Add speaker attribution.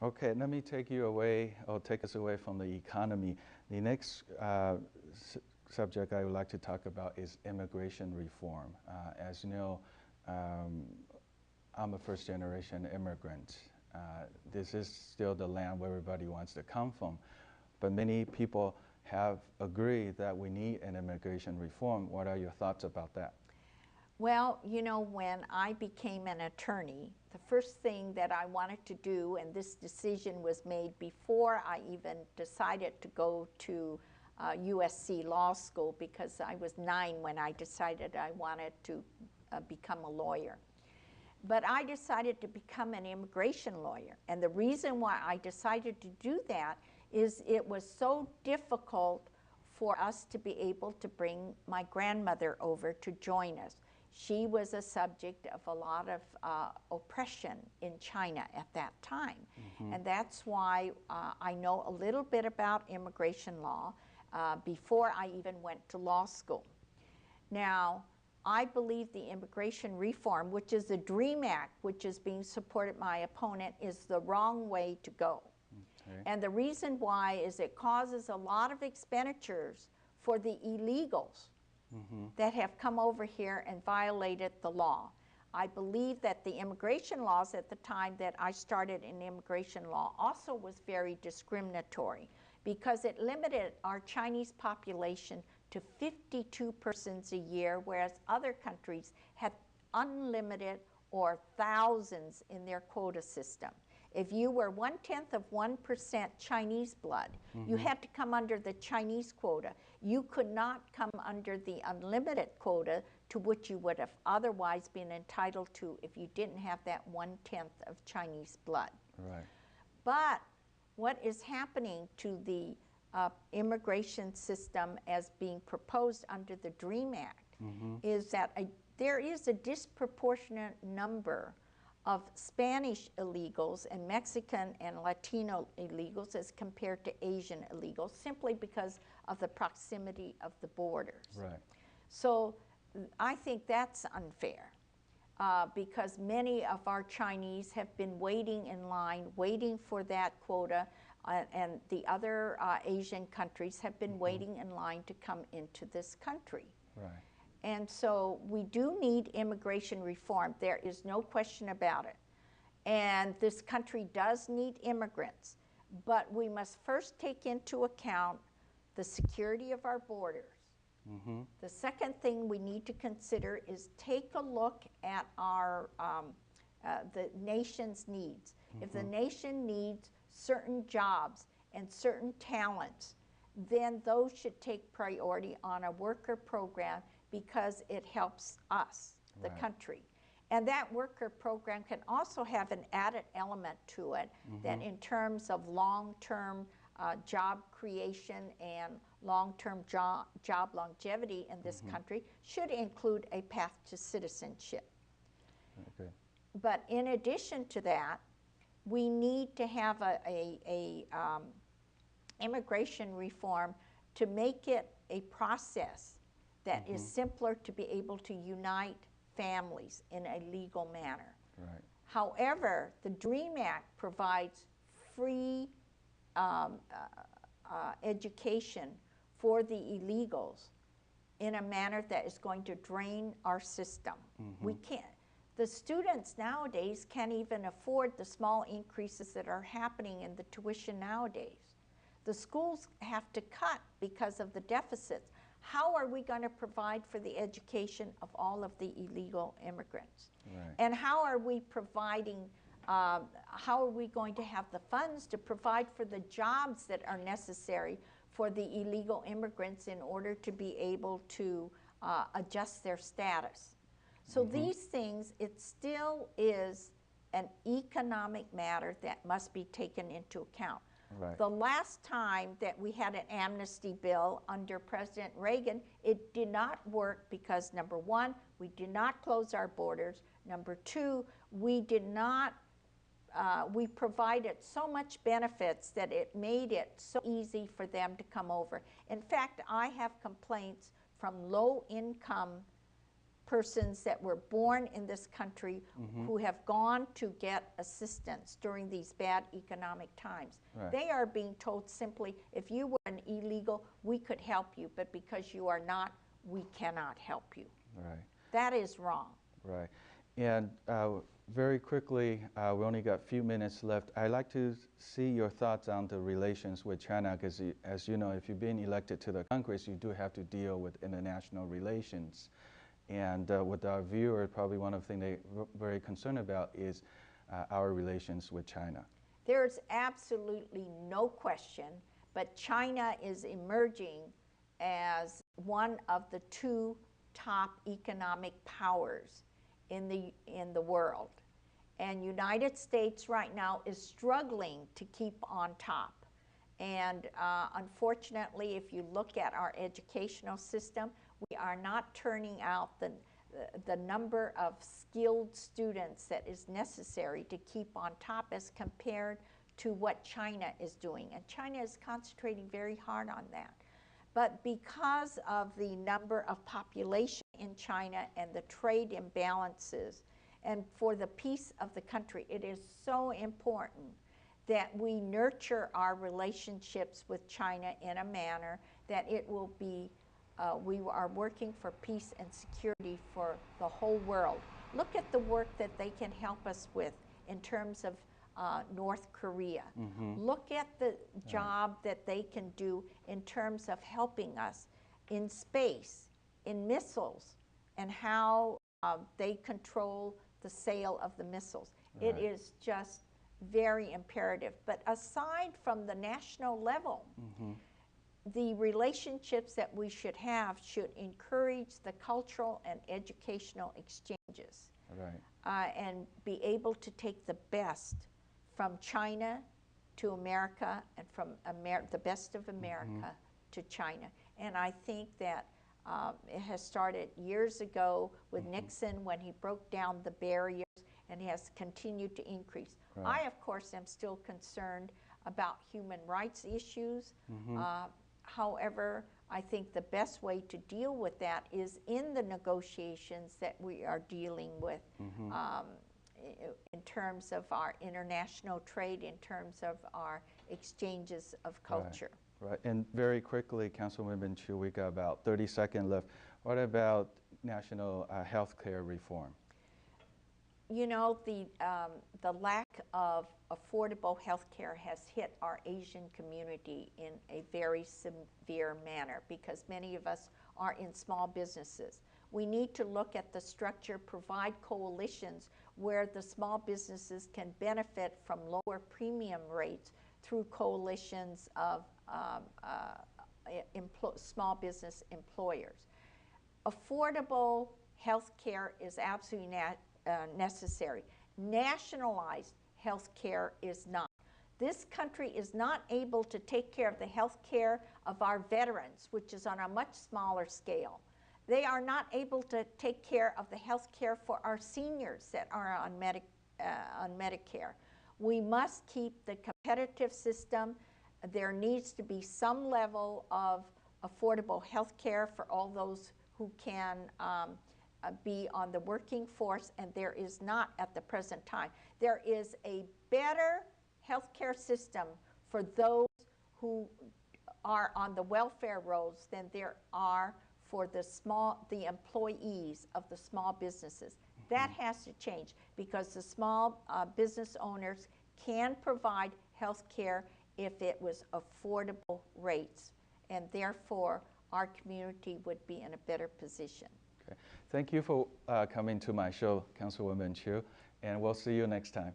Speaker 1: Okay, let me take you away, or take us away from the economy. The next subject I would like to talk about is immigration reform. As you know, I'm a first-generation immigrant. This is still the land where everybody wants to come from, but many people have agreed that we need an immigration reform. What are your thoughts about that?
Speaker 2: Well, you know, when I became an attorney, the first thing that I wanted to do, and this decision was made before I even decided to go to USC Law School, because I was 9 when I decided I wanted to become a lawyer. But I decided to become an immigration lawyer. And the reason why I decided to do that is it was so difficult for us to be able to bring my grandmother over to join us. She was a subject of a lot of oppression in China at that time. And that's why I know a little bit about immigration law before I even went to law school. Now, I believe the immigration reform, which is the DREAM Act, which is being supported by my opponent, is the wrong way to go. Okay. And the reason why is it causes a lot of expenditures for the illegals that have come over here and violated the law. I believe that the immigration laws at the time that I started in immigration law also was very discriminatory, because it limited our Chinese population to 52 persons a year, whereas other countries had unlimited or thousands in their quota system. If you were 0.1% Chinese blood, you had to come under the Chinese quota. You could not come under the unlimited quota to which you would have otherwise been entitled to if you didn't have that 1/10 of Chinese blood.
Speaker 1: Right.
Speaker 2: But what is happening to the immigration system as being proposed under the DREAM Act is that there is a disproportionate number of Spanish illegals and Mexican and Latino illegals as compared to Asian illegals, simply because of the proximity of the borders.
Speaker 1: Right.
Speaker 2: So I think that's unfair. Because many of our Chinese have been waiting in line, waiting for that quota, and the other Asian countries have been waiting in line to come into this country.
Speaker 1: Right.
Speaker 2: And so we do need immigration reform. There is no question about it. And this country does need immigrants. But we must first take into account the security of our borders. The second thing we need to consider is take a look at our the nation's needs. If the nation needs certain jobs and certain talents, then those should take priority on a worker program, because it helps us, the country. And that worker program can also have an added element to it, that in terms of long-term job creation and long-term job longevity in this country, should include a path to citizenship.
Speaker 1: Okay.
Speaker 2: But in addition to that, we need to have a immigration reform to make it a process that is simpler to be able to unite families in a legal manner.
Speaker 1: Right.
Speaker 2: However, the DREAM Act provides free education for the illegals in a manner that is going to drain our system. We can't. The students nowadays can't even afford the small increases that are happening in the tuition nowadays. The schools have to cut because of the deficits. How are we going to provide for the education of all of the illegal immigrants?
Speaker 1: Right.
Speaker 2: And how are we providing, how are we going to have the funds to provide for the jobs that are necessary for the illegal immigrants in order to be able to adjust their status? So these things, it still is an economic matter that must be taken into account.
Speaker 1: Right.
Speaker 2: The last time that we had an amnesty bill under President Reagan, it did not work because, number one, we did not close our borders. Number two, we did not, we provided so much benefits that it made it so easy for them to come over. In fact, I have complaints from low-income persons that were born in this country who have gone to get assistance during these bad economic times.
Speaker 1: Right.
Speaker 2: They are being told simply, if you were an illegal, we could help you, but because you are not, we cannot help you.
Speaker 1: Right.
Speaker 2: That is wrong.
Speaker 1: Right. And very quickly, we only got a few minutes left. I'd like to see your thoughts on the relations with China, because as you know, if you've been elected to the Congress, you do have to deal with international relations. And with our viewers, probably one of the things they're very concerned about is our relations with China.
Speaker 2: There's absolutely no question, but China is emerging as one of the two top economic powers in the world. And United States right now is struggling to keep on top. And unfortunately, if you look at our educational system, we are not turning out the number of skilled students that is necessary to keep on top as compared to what China is doing. And China is concentrating very hard on that. But because of the number of population in China and the trade imbalances, and for the peace of the country, it is so important that we nurture our relationships with China in a manner that it will be, we are working for peace and security for the whole world. Look at the work that they can help us with in terms of North Korea. Look at the job that they can do in terms of helping us in space, in missiles, and how they control the sale of the missiles.
Speaker 1: Right.
Speaker 2: It is just very imperative. But aside from the national level, the relationships that we should have should encourage the cultural and educational exchanges.
Speaker 1: Right.
Speaker 2: And be able to take the best from China to America and from the best of America to China. And I think that it has started years ago with Nixon when he broke down the barriers and has continued to increase.
Speaker 1: Right.
Speaker 2: I, of course, am still concerned about human rights issues. However, I think the best way to deal with that is in the negotiations that we are dealing with in terms of our international trade, in terms of our exchanges of culture.
Speaker 1: Right. And very quickly, Councilwoman Chiu, we got about 30 seconds left. What about national health care reform?
Speaker 2: You know, the lack of affordable health care has hit our Asian community in a very severe manner because many of us are in small businesses. We need to look at the structure, provide coalitions where the small businesses can benefit from lower premium rates through coalitions of small business employers. Affordable health care is absolutely necessary. Nationalized health care is not. This country is not able to take care of the health care of our veterans, which is on a much smaller scale. They are not able to take care of the health care for our seniors that are on Medicare. We must keep the competitive system. There needs to be some level of affordable health care for all those who can be on the working force, and there is not at the present time. There is a better healthcare system for those who are on the welfare rolls than there are for the employees of the small businesses. That has to change because the small business owners can provide health care if it was affordable rates, and therefore our community would be in a better position.
Speaker 1: Okay. Thank you for coming to my show, Councilwoman Chiu, and we'll see you next time.